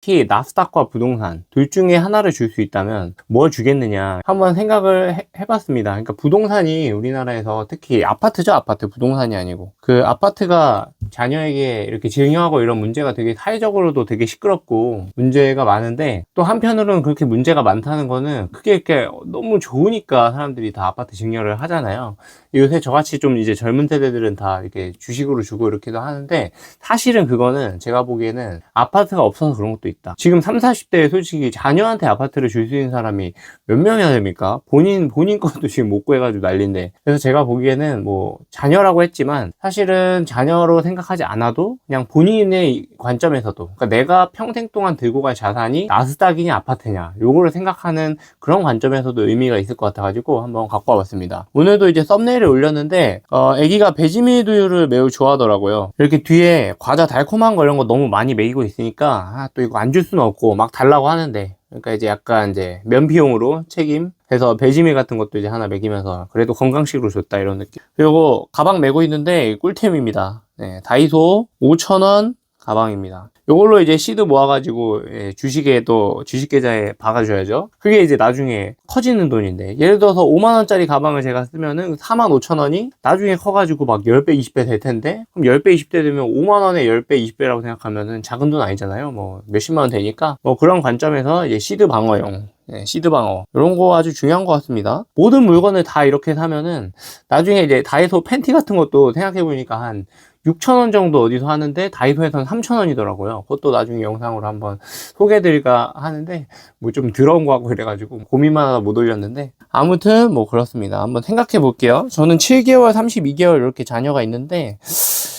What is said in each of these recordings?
특히 나스닥과 부동산 둘 중에 하나를 줄 수 있다면 뭘 주겠느냐 한번 생각을 해봤습니다. 그러니까 부동산이 우리나라에서 특히 아파트죠. 아파트 부동산이 아니고 그 아파트가 자녀에게 이렇게 증여하고 이런 문제가 되게 사회적으로도 되게 시끄럽고 문제가 많은데 또 한편으로는 그렇게 문제가 많다는 거는 크게 이렇게 너무 좋으니까 사람들이 다 아파트 증여를 하잖아요. 요새 저같이 좀 이제 젊은 세대들은 다 이렇게 주식으로 주고 이렇게도 하는데 사실은 그거는 제가 보기에는 아파트가 없어서 그런 것도 있다. 지금 30, 40대에 솔직히 자녀한테 아파트를 줄 수 있는 사람이 몇 명이나 됩니까? 본인 것도 지금 못 구해가지고 난리인데. 그래서 제가 보기에는 뭐 자녀라고 했지만 사실은 자녀로 생각하지 않아도 그냥 본인의 관점에서도 그러니까 내가 평생 동안 들고 갈 자산이 나스닥이냐 아파트냐 요거를 생각하는 그런 관점에서도 의미가 있을 것 같아가지고 한번 갖고 와봤습니다. 오늘도 이제 썸네일을 올렸는데 애기가 배지밀 두유를 매우 좋아하더라고요. 이렇게 뒤에 과자 달콤한 거 이런 거 너무 많이 먹이고 있으니까 또 이거 안 줄 수는 없고 막 달라고 하는데 그러니까 이제 약간 이제 면피용으로 책임해서 배지밀 같은 것도 이제 하나 먹이면서 그래도 건강식으로 줬다 이런 느낌. 그리고 가방 메고 있는데 꿀템입니다. 네, 다이소 5,000원 가방입니다. 요걸로 이제 씨드 모아가지고 주식에 또 주식 계좌에 박아줘야죠. 그게 이제 나중에 커지는 돈인데 예를 들어서 5만원짜리 가방을 제가 쓰면은 45,000원이 나중에 커가지고 막 10배 20배 될 텐데 그럼 10배 20배 되면 5만원에 10배 20배라고 생각하면은 작은 돈 아니잖아요. 뭐 몇십만원 되니까 뭐 그런 관점에서 이제 씨드 방어용 시드 방어 이런 거 아주 중요한 것 같습니다. 모든 물건을 다 이렇게 사면은 나중에 이제 다이소 팬티 같은 것도 생각해보니까 한 6,000원 정도 어디서 하는데 다이소에서는 3,000원이더라고요. 그것도 나중에 영상으로 한번 소개해드릴까 하는데 뭐 좀 더러운 거 하고 그래가지고 고민만 하다 못 올렸는데 아무튼 뭐 그렇습니다. 한번 생각해 볼게요. 저는 7개월 32개월 이렇게 자녀가 있는데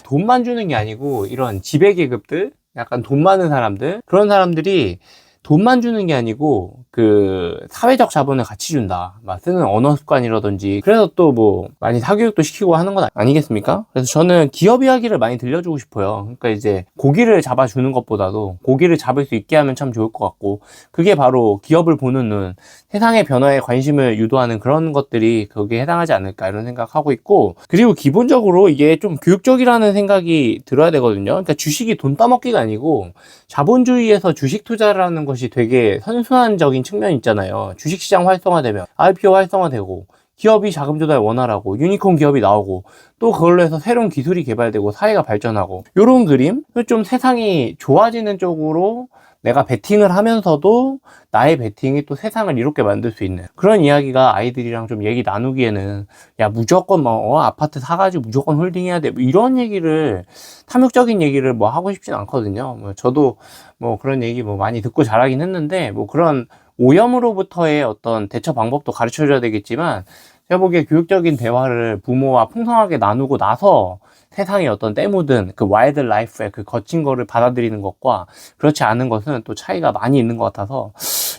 돈만 주는 게 아니고 이런 지배계급들 약간 돈 많은 사람들 그런 사람들이 돈만 주는 게 아니고 그 사회적 자본을 같이 준다. 막 쓰는 언어 습관이라든지 그래서 또 뭐 많이 사교육도 시키고 하는 건 아니겠습니까? 그래서 저는 기업 이야기를 많이 들려주고 싶어요. 그러니까 이제 고기를 잡아주는 것보다도 고기를 잡을 수 있게 하면 참 좋을 것 같고 그게 바로 기업을 보는 눈, 세상의 변화에 관심을 유도하는 그런 것들이 거기에 해당하지 않을까 이런 생각하고 있고 그리고 기본적으로 이게 좀 교육적이라는 생각이 들어야 되거든요. 그러니까 주식이 돈 따먹기가 아니고 자본주의에서 주식 투자라는 것이 되게 선순환적인 측면이 있잖아요. 주식시장 활성화되면 IPO 활성화되고 기업이 자금 조달 원활하고 유니콘 기업이 나오고 또 그걸로 해서 새로운 기술이 개발되고 사회가 발전하고 이런 그림? 좀 세상이 좋아지는 쪽으로 내가 베팅을 하면서도 나의 베팅이 또 세상을 이롭게 만들 수 있는 그런 이야기가 아이들이랑 좀 얘기 나누기에는 야 무조건 뭐 아파트 사가지고 무조건 홀딩해야 돼 뭐 이런 얘기를 탐욕적인 얘기를 뭐 하고 싶진 않거든요. 뭐 저도 뭐 그런 얘기 뭐 많이 듣고 자라긴 했는데 뭐 그런 오염으로부터의 어떤 대처 방법도 가르쳐 줘야 되겠지만 제가 보기에 교육적인 대화를 부모와 풍성하게 나누고 나서 세상의 어떤 때묻은 그 와일드 라이프의 그 거친 거를 받아들이는 것과 그렇지 않은 것은 또 차이가 많이 있는 것 같아서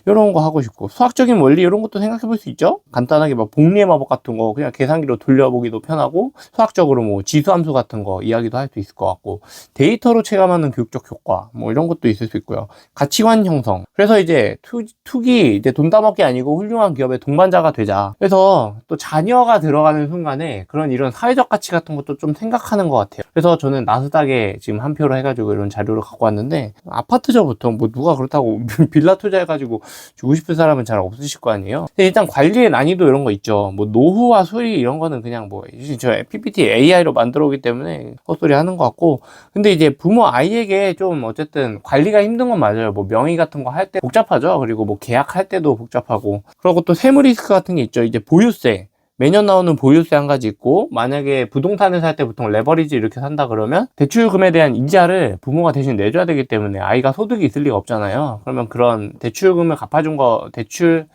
이런 거 하고 싶고 수학적인 원리 이런 것도 생각해 볼 수 있죠. 간단하게 막 복리의 마법 같은 거 그냥 계산기로 돌려보기도 편하고 수학적으로 뭐 지수함수 같은 거 이야기도 할 수 있을 것 같고 데이터로 체감하는 교육적 효과 뭐 이런 것도 있을 수 있고요. 가치관 형성 그래서 이제 투기 이제 돈 따먹기 아니고 훌륭한 기업의 동반자가 되자. 그래서 또 자녀가 들어가는 순간에 그런 이런 사회적 가치 같은 것도 좀 생각하는 것 같아요. 그래서 저는 나스닥에 지금 한 표로 해가지고 이런 자료를 갖고 왔는데 아파트죠 보통 뭐 누가 그렇다고 빌라 투자해가지고 주고 싶은 사람은 잘 없으실 거 아니에요. 근데 일단 관리의 난이도 이런 거 있죠. 뭐 노후와 수리 이런 거는 그냥 뭐 저 PPT AI로 만들어 오기 때문에 헛소리 하는 것 같고 근데 이제 부모 아이에게 좀 어쨌든 관리가 힘든 건 맞아요. 뭐 명의 같은 거 할 때 복잡하죠. 그리고 뭐 계약할 때도 복잡하고 그리고 또 세무 리스크 같은 게 있죠. 이제 보유세 매년 나오는 보유세 한 가지 있고 만약에 부동산을 살 때 보통 레버리지 이렇게 산다 그러면 대출금에 대한 이자를 부모가 대신 내줘야 되기 때문에 아이가 소득이 있을 리가 없잖아요. 그러면 그런 대출금을 갚아준 거 대출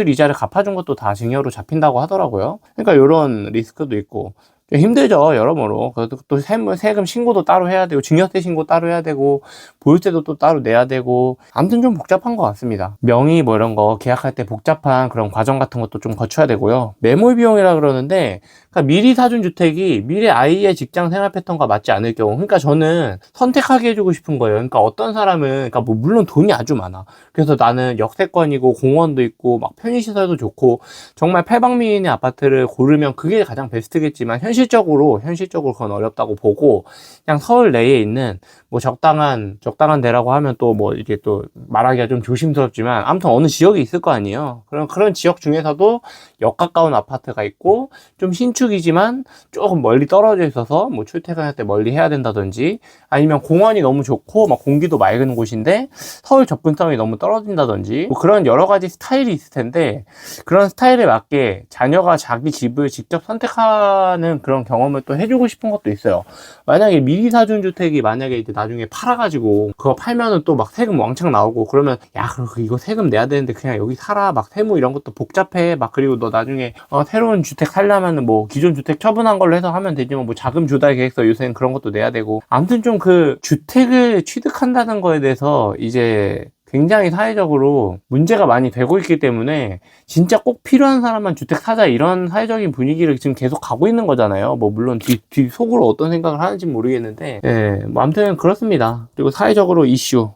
이자를 갚아준 것도 다 증여로 잡힌다고 하더라고요. 그러니까 이런 리스크도 있고 힘들죠 여러모로. 그래도 또 세금 신고도 따로 해야 되고 증여세 신고 따로 해야 되고 보유세도 또 따로 내야 되고 아무튼 좀 복잡한 것 같습니다. 명의 뭐 이런 거 계약할 때 복잡한 그런 과정 같은 것도 좀 거쳐야 되고요. 매몰 비용이라 그러는데 그러니까 미리 사준 주택이 미래 아이의 직장 생활 패턴과 맞지 않을 경우, 그러니까 저는 선택하게 해주고 싶은 거예요. 그러니까 어떤 사람은, 그러니까 뭐 물론 돈이 아주 많아. 그래서 나는 역세권이고 공원도 있고 막 편의시설도 좋고 정말 팔방미인의 아파트를 고르면 그게 가장 베스트겠지만 현실적으로 그건 어렵다고 보고 그냥 서울 내에 있는 뭐 적당한 데라고 하면 또 뭐 이게 또 말하기가 좀 조심스럽지만 아무튼 어느 지역이 있을 거 아니에요. 그런 지역 중에서도 역 가까운 아파트가 있고 좀 신축이지만 조금 멀리 떨어져 있어서 뭐 출퇴근할 때 멀리 해야 된다든지 아니면 공원이 너무 좋고 막 공기도 맑은 곳인데 서울 접근성이 너무 떨어진다든지 뭐 그런 여러 가지 스타일이 있을 텐데 그런 스타일에 맞게 자녀가 자기 집을 직접 선택하는 그런 경험을 또 해주고 싶은 것도 있어요. 만약에 미리 사준 주택이 만약에 이제 나중에 팔아가지고 그거 팔면은 또 막 세금 왕창 나오고 그러면 야 그럼 이거 세금 내야 되는데 그냥 여기 살아 막 세무 이런 것도 복잡해 막 그리고 너 나중에 새로운 주택 살려면은 뭐 기존 주택 처분한 걸로 해서 하면 되지만 뭐 자금 조달 계획서 요새는 그런 것도 내야 되고 아무튼 좀 그 주택을 취득한다는 거에 대해서 이제 굉장히 사회적으로 문제가 많이 되고 있기 때문에 진짜 꼭 필요한 사람만 주택 사자 이런 사회적인 분위기를 지금 계속 가고 있는 거잖아요. 뭐 물론 뒤 속으로 어떤 생각을 하는지 모르겠는데 예, 뭐 아무튼 그렇습니다. 그리고 사회적으로 이슈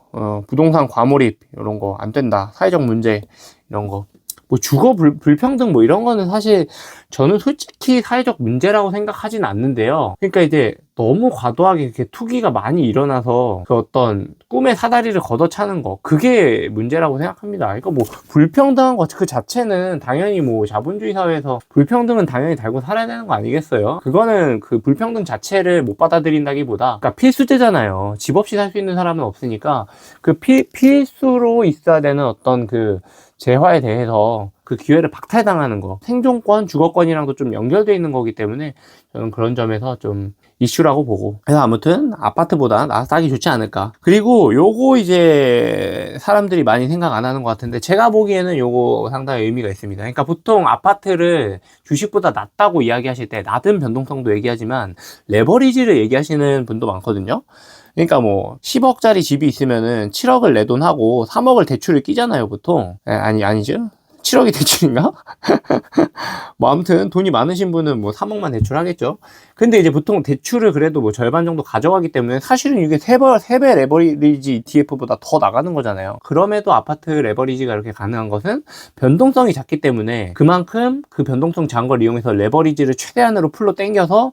부동산 과몰입 이런 거 안 된다. 사회적 문제 이런 거 뭐 주거 불평등 뭐 이런 거는 사실 저는 솔직히 사회적 문제라고 생각하진 않는데요. 그러니까 이제 너무 과도하게 이렇게 투기가 많이 일어나서 그 어떤 꿈의 사다리를 걷어차는 거 그게 문제라고 생각합니다. 그러니까 뭐 불평등한 것 그 자체는 당연히 뭐 자본주의 사회에서 불평등은 당연히 달고 살아야 되는 거 아니겠어요? 그거는 그 불평등 자체를 못 받아들인다기보다 그러니까 필수제잖아요. 집 없이 살 수 있는 사람은 없으니까 그 필수로 있어야 되는 어떤 그 재화에 대해서 그 기회를 박탈당하는 거 생존권, 주거권이랑도 좀 연결되어 있는 거기 때문에 저는 그런 점에서 좀 이슈라고 보고 그래서 아무튼 아파트보다 나스닥이 좋지 않을까. 그리고 요거 이제 사람들이 많이 생각 안 하는 것 같은데 제가 보기에는 요거 상당히 의미가 있습니다. 그러니까 보통 아파트를 주식보다 낮다고 이야기하실 때 낮은 변동성도 얘기하지만 레버리지를 얘기하시는 분도 많거든요. 그러니까 뭐 10억짜리 집이 있으면은 7억을 내돈하고 3억을 대출을 끼잖아요 보통. 아니죠 7억이 대출인가? 뭐 아무튼 돈이 많으신 분은 뭐 3억만 대출하겠죠. 근데 이제 보통 대출을 그래도 뭐 절반 정도 가져가기 때문에 사실은 이게 3배 레버리지 ETF보다 더 나가는 거잖아요. 그럼에도 아파트 레버리지가 이렇게 가능한 것은 변동성이 작기 때문에 그만큼 그 변동성 작은 걸 이용해서 레버리지를 최대한으로 풀로 당겨서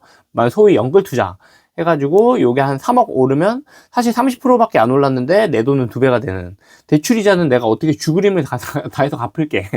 소위 연끌 투자 해가지고 요게 한 3억 오르면 사실 30%밖에 안 올랐는데 내 돈은 2배가 되는 대출이자는 내가 어떻게 죽으림을 다 해서 갚을게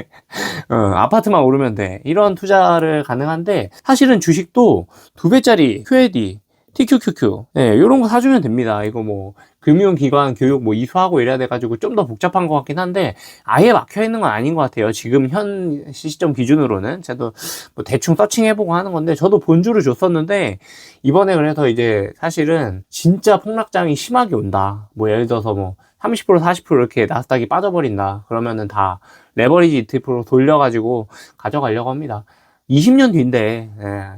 아파트만 오르면 돼 이런 투자를 가능한데 사실은 주식도 2배짜리 QAD TQQQ 요런 거 사주면 됩니다. 이거 뭐 금융기관 교육 뭐 이수하고 이래야 돼가지고 좀 더 복잡한 것 같긴 한데 아예 막혀있는 건 아닌 것 같아요. 지금 현 시점 기준으로는 저도 뭐 대충 서칭해보고 하는 건데 저도 본주를 줬었는데 이번에 그래서 이제 사실은 진짜 폭락장이 심하게 온다. 뭐 예를 들어서 뭐 30% 40% 이렇게 나스닥이 빠져버린다. 그러면은 다 레버리지 ETF로 돌려가지고 가져가려고 합니다. 20년 뒤인데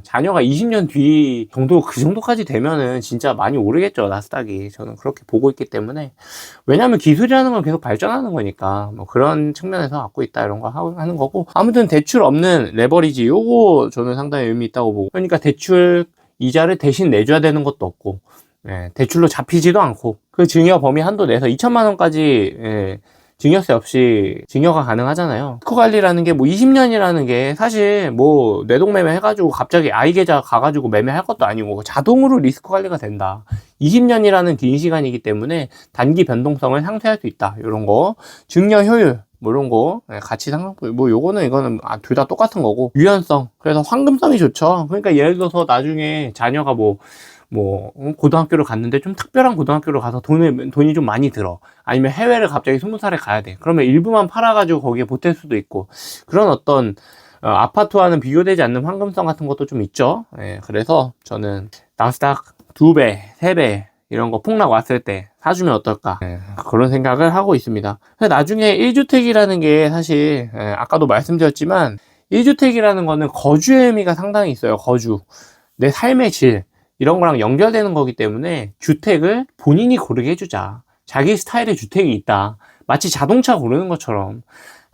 자녀가 20년 뒤 정도 그 정도까지 되면은 진짜 많이 오르겠죠 나스닥이. 저는 그렇게 보고 있기 때문에 왜냐하면 기술이라는 건 계속 발전하는 거니까 뭐 그런 측면에서 갖고 있다 이런 거 하는 거고 아무튼 대출 없는 레버리지 요거 저는 상당히 의미 있다고 보고 그러니까 대출 이자를 대신 내줘야 되는 것도 없고 대출로 잡히지도 않고 그 증여 범위 한도 내서 2천만 원까지 증여세 없이 증여가 가능하잖아요. 특허 관리라는 게 뭐 20년이라는 게 사실 뭐 뇌동매매 해가지고 갑자기 아이 계좌 가가지고 매매할 것도 아니고 자동으로 리스크 관리가 된다. 20년이라는 긴 시간이기 때문에 단기 변동성을 상쇄할 수 있다. 이런 거 증여 효율 뭐 이런 거 같이 뭐 이거는 둘 다 똑같은 거고 유연성 그래서 황금성이 좋죠. 그러니까 예를 들어서 나중에 자녀가 뭐 고등학교를 갔는데 좀 특별한 고등학교를 가서 돈이 좀 많이 들어. 아니면 해외를 갑자기 20살에 가야 돼. 그러면 일부만 팔아가지고 거기에 보탤 수도 있고. 그런 어떤, 아파트와는 비교되지 않는 황금성 같은 것도 좀 있죠. 그래서 저는 나스닥 2배, 3배, 이런 거 폭락 왔을 때 사주면 어떨까. 그런 생각을 하고 있습니다. 나중에 1주택이라는 게 사실, 아까도 말씀드렸지만, 1주택이라는 거는 거주의 의미가 상당히 있어요. 거주. 내 삶의 질. 이런 거랑 연결되는 거기 때문에 주택을 본인이 고르게 해주자. 자기 스타일의 주택이 있다. 마치 자동차 고르는 것처럼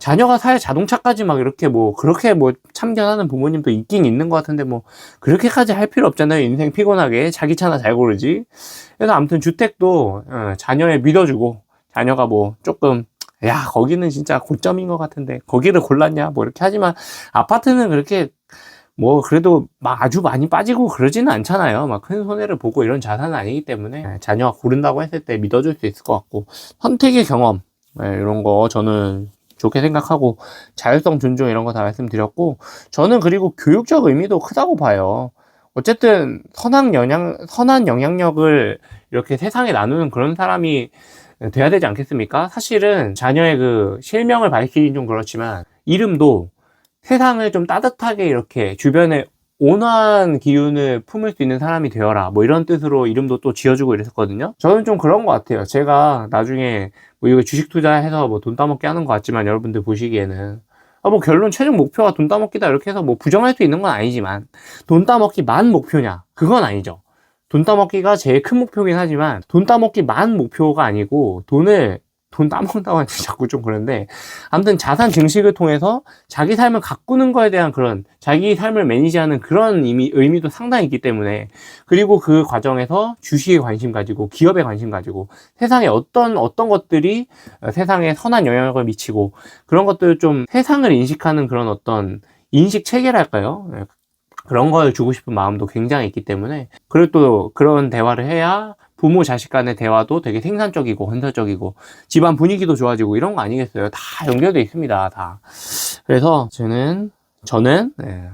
자녀가 살 자동차까지 막 이렇게 뭐 그렇게 뭐 참견하는 부모님도 있긴 있는 것 같은데 뭐 그렇게까지 할 필요 없잖아요. 인생 피곤하게 자기 차나 잘 고르지. 그래서 아무튼 주택도 자녀에 믿어주고, 자녀가 뭐 조금 야 거기는 진짜 고점인 것 같은데 거기를 골랐냐 뭐 이렇게 하지만, 아파트는 그렇게 뭐 그래도 막 아주 많이 빠지고 그러지는 않잖아요. 막 큰 손해를 보고 이런 자산은 아니기 때문에 자녀가 고른다고 했을 때 믿어줄 수 있을 것 같고, 선택의 경험 이런 거 저는 좋게 생각하고, 자율성 존중 이런 거 다 말씀드렸고, 저는 그리고 교육적 의미도 크다고 봐요. 어쨌든 선한 영향력을 이렇게 세상에 나누는 그런 사람이 돼야 되지 않겠습니까? 사실은 자녀의 그 실명을 밝히긴 좀 그렇지만, 이름도 세상을 좀 따뜻하게 이렇게 주변에 온화한 기운을 품을 수 있는 사람이 되어라, 뭐 이런 뜻으로 이름도 또 지어주고 이랬었거든요. 저는 좀 그런 것 같아요. 제가 나중에 뭐 이거 주식 투자해서 뭐 돈 따먹게 하는 것 같지만, 여러분들 보시기에는 뭐 결론 최종 목표가 돈 따먹기다 이렇게 해서 뭐 부정할 수 있는 건 아니지만, 돈 따먹기만 목표냐 그건 아니죠. 돈 따먹기가 제일 큰 목표긴 하지만, 돈 따먹기만 목표가 아니고, 돈 따먹는다고 하니 자꾸 좀 그런데, 아무튼 자산 증식을 통해서 자기 삶을 가꾸는 거에 대한 그런, 자기 삶을 매니지하는 그런 의미도 상당히 있기 때문에, 그리고 그 과정에서 주식에 관심 가지고, 기업에 관심 가지고, 세상에 어떤 것들이 세상에 선한 영향을 미치고, 그런 것들을 좀 세상을 인식하는 그런 어떤 인식 체계랄까요? 그런 걸 주고 싶은 마음도 굉장히 있기 때문에, 그리고 또 그런 대화를 해야 부모 자식 간의 대화도 되게 생산적이고 건설적이고 집안 분위기도 좋아지고 이런 거 아니겠어요? 다 연결되어 있습니다, 다. 그래서 저는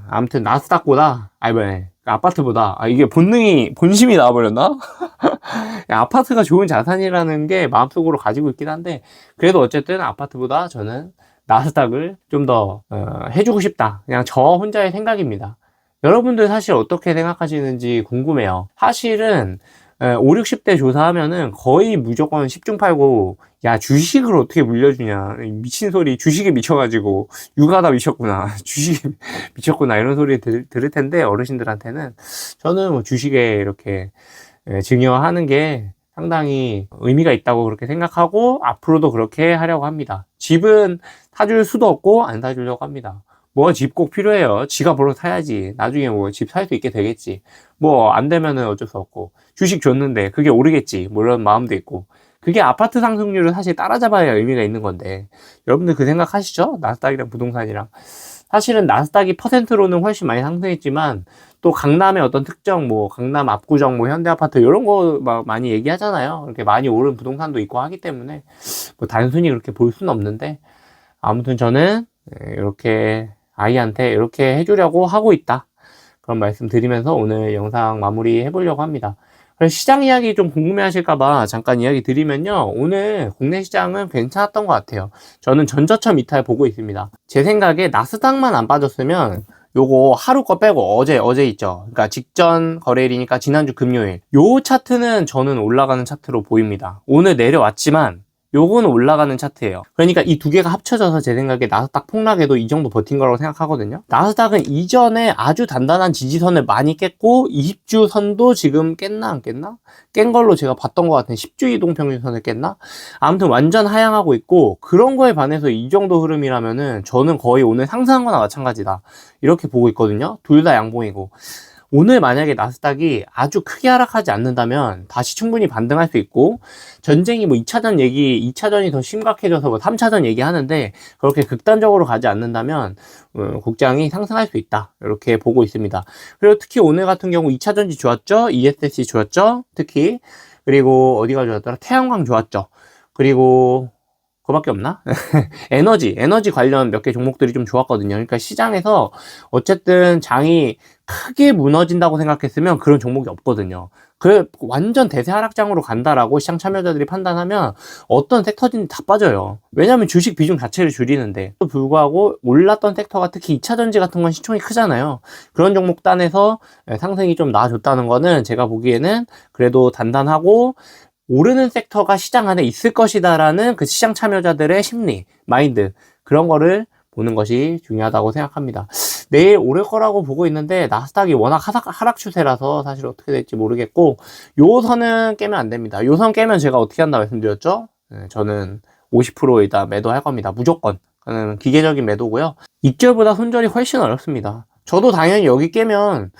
아무튼 나스닥보다 아파트보다, 이게 본심이 나와버렸나? 아파트가 좋은 자산이라는 게 마음속으로 가지고 있긴 한데, 그래도 어쨌든 아파트보다 저는 나스닥을 좀 더 해주고 싶다, 그냥 저 혼자의 생각입니다. 여러분들 사실 어떻게 생각하시는지 궁금해요. 사실은 5, 60대 조사하면은 거의 무조건 10중 팔고, 야 주식을 어떻게 물려주냐, 미친 소리, 주식에 미쳐가지고 육아다 미쳤구나, 주식에 미쳤구나 이런 소리 들을 텐데, 어르신들한테는 저는 뭐 주식에 이렇게 증여하는 게 상당히 의미가 있다고 그렇게 생각하고, 앞으로도 그렇게 하려고 합니다. 집은 사줄 수도 없고 안 사주려고 합니다. 뭐 집 꼭 필요해요. 지가 벌어 사야지. 나중에 뭐 집 살 수 있게 되겠지. 뭐 안 되면은 어쩔 수 없고, 주식 줬는데 그게 오르겠지, 뭐 이런 마음도 있고. 그게 아파트 상승률을 사실 따라잡아야 의미가 있는 건데, 여러분들 그 생각 하시죠? 나스닥이랑 부동산이랑. 사실은 나스닥이 퍼센트로는 훨씬 많이 상승했지만, 또 강남의 어떤 특정, 뭐 강남 압구정, 뭐 현대아파트 이런 거 막 많이 얘기하잖아요. 이렇게 많이 오른 부동산도 있고 하기 때문에 뭐 단순히 그렇게 볼 수는 없는데, 아무튼 저는 이렇게 아이한테 이렇게 해주려고 하고 있다, 그런 말씀 드리면서 오늘 영상 마무리 해보려고 합니다. 그래서 시장 이야기 좀 궁금해 하실까봐 잠깐 이야기 드리면요, 오늘 국내 시장은 괜찮았던 것 같아요. 저는 전저점 이탈 보고 있습니다. 제 생각에 나스닥만 안 빠졌으면, 요거 하루 거 빼고 어제 있죠. 그러니까 직전 거래일이니까 지난주 금요일, 요 차트는 저는 올라가는 차트로 보입니다. 오늘 내려왔지만 요거는 올라가는 차트예요. 그러니까 이 두 개가 합쳐져서 제 생각에 나스닥 폭락에도 이 정도 버틴 거라고 생각하거든요. 나스닥은 이전에 아주 단단한 지지선을 많이 깼고, 20주 선도 지금 깼나 안 깼나? 깬 걸로 제가 봤던 것 같은 10주 이동평균선을 깼나? 아무튼 완전 하향하고 있고, 그런 거에 반해서 이 정도 흐름이라면은 저는 거의 오늘 상승한 거나 마찬가지다, 이렇게 보고 있거든요. 둘 다 양봉이고. 오늘 만약에 나스닥이 아주 크게 하락하지 않는다면 다시 충분히 반등할 수 있고, 전쟁이 뭐 2차전이 더 심각해져서 뭐 3차전 얘기하는데, 그렇게 극단적으로 가지 않는다면 국장이 상승할 수 있다, 이렇게 보고 있습니다. 그리고 특히 오늘 같은 경우 2차전지 좋았죠, ESC 좋았죠, 특히. 그리고 어디가 좋았더라, 태양광 좋았죠. 그리고 그거밖에 없나? 에너지 관련 몇 개 종목들이 좀 좋았거든요. 그러니까 시장에서 어쨌든 장이 크게 무너진다고 생각했으면 그런 종목이 없거든요. 그 완전 대세 하락장으로 간다라고 시장 참여자들이 판단하면 어떤 섹터든지 다 빠져요. 왜냐하면 주식 비중 자체를 줄이는데, 또 불구하고 올랐던 섹터가 특히 2차전지 같은 건 시총이 크잖아요. 그런 종목 단에서 상승이 좀 나아졌다는 거는 제가 보기에는 그래도 단단하고, 오르는 섹터가 시장 안에 있을 것이다라는 그 시장 참여자들의 심리, 마인드, 그런 거를 보는 것이 중요하다고 생각합니다. 내일 오를 거라고 보고 있는데, 나스닥이 워낙 하락 추세라서 사실 어떻게 될지 모르겠고, 요 선은 깨면 안 됩니다. 요 선 깨면 제가 어떻게 한다 말씀드렸죠? 저는 50% 일단 매도할 겁니다. 무조건. 기계적인 매도고요. 입절보다 손절이 훨씬 어렵습니다. 저도 당연히 여기 깨면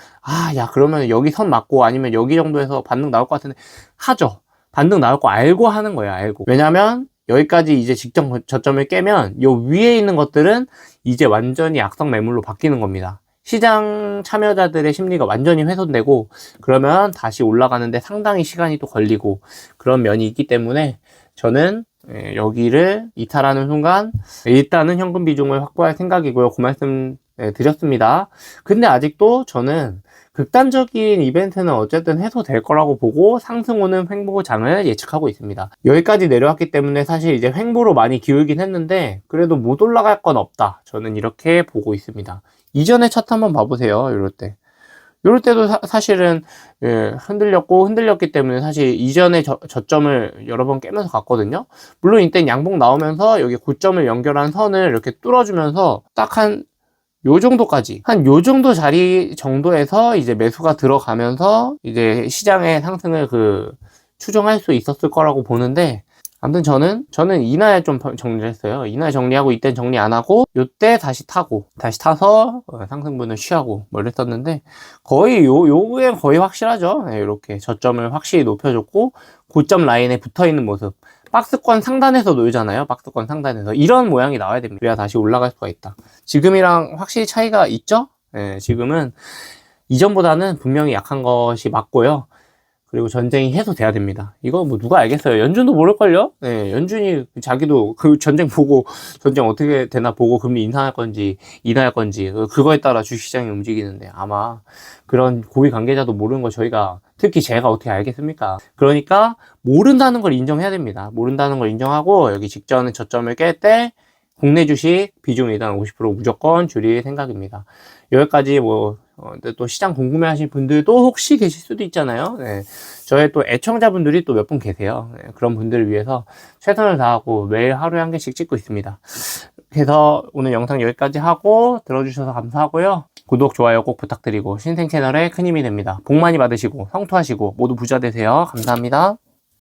야 그러면 여기 선 맞고 아니면 여기 정도에서 반등 나올 것 같은데 하죠. 반등 나올 거 알고 하는 거예요. 알고. 왜냐면 여기까지 이제 직전 저점을 깨면 요 위에 있는 것들은 이제 완전히 악성 매물로 바뀌는 겁니다. 시장 참여자들의 심리가 완전히 훼손되고 그러면 다시 올라가는데 상당히 시간이 또 걸리고 그런 면이 있기 때문에 저는 여기를 이탈하는 순간 일단은 현금 비중을 확보할 생각이고요. 그 말씀 드렸습니다. 근데 아직도 저는 극단적인 이벤트는 어쨌든 해소될 거라고 보고 상승 오는 횡보장을 예측하고 있습니다. 여기까지 내려왔기 때문에 사실 이제 횡보로 많이 기울긴 했는데 그래도 못 올라갈 건 없다. 저는 이렇게 보고 있습니다. 이전의 차트 한번 봐보세요. 이럴 때도 사실은 흔들렸기 때문에 사실 이전의 저점을 여러 번 깨면서 갔거든요. 물론 이때 양봉 나오면서 여기 고점을 연결한 선을 이렇게 뚫어주면서 딱 요 정도까지 한 요 정도 자리 정도에서 이제 매수가 들어가면서 이제 시장의 상승을 추정할 수 있었을 거라고 보는데 아무튼 저는 이날 좀 정리를 했어요. 이날 정리하고 이때 정리 안 하고 요때 다시 타서 상승분을 취하고 뭐 이랬었는데 거의 요게 거의 확실하죠. 이렇게 저점을 확실히 높여줬고 고점 라인에 붙어 있는 모습. 박스권 상단에서 놀잖아요. 박스권 상단에서 이런 모양이 나와야 됩니다. 그래야 다시 올라갈 수가 있다. 지금이랑 확실히 차이가 있죠? 지금은 이전보다는 분명히 약한 것이 맞고요. 그리고 전쟁이 해소돼야 됩니다. 이거 뭐 누가 알겠어요. 연준도 모를걸요? 연준이 자기도 그 전쟁 보고 전쟁 어떻게 되나 보고 금리 인상할 건지 인하할 건지 그거에 따라 주식시장이 움직이는데 아마 그런 고위 관계자도 모르는 거 저희가 특히 제가 어떻게 알겠습니까? 그러니까 모른다는 걸 인정해야 됩니다. 모른다는 걸 인정하고 여기 직전에 저점을 깰 때 국내 주식 비중 일단 50% 무조건 줄일 생각입니다. 여기까지 근데 또 시장 궁금해하시는 분들도 혹시 계실 수도 있잖아요. 저의 또 애청자분들이 또 몇 분 계세요. 그런 분들을 위해서 최선을 다하고 매일 하루에 한 개씩 찍고 있습니다. 그래서 오늘 영상 여기까지 하고 들어주셔서 감사하고요. 구독, 좋아요 꼭 부탁드리고 신생 채널에 큰 힘이 됩니다. 복 많이 받으시고 성투하시고 모두 부자 되세요. 감사합니다.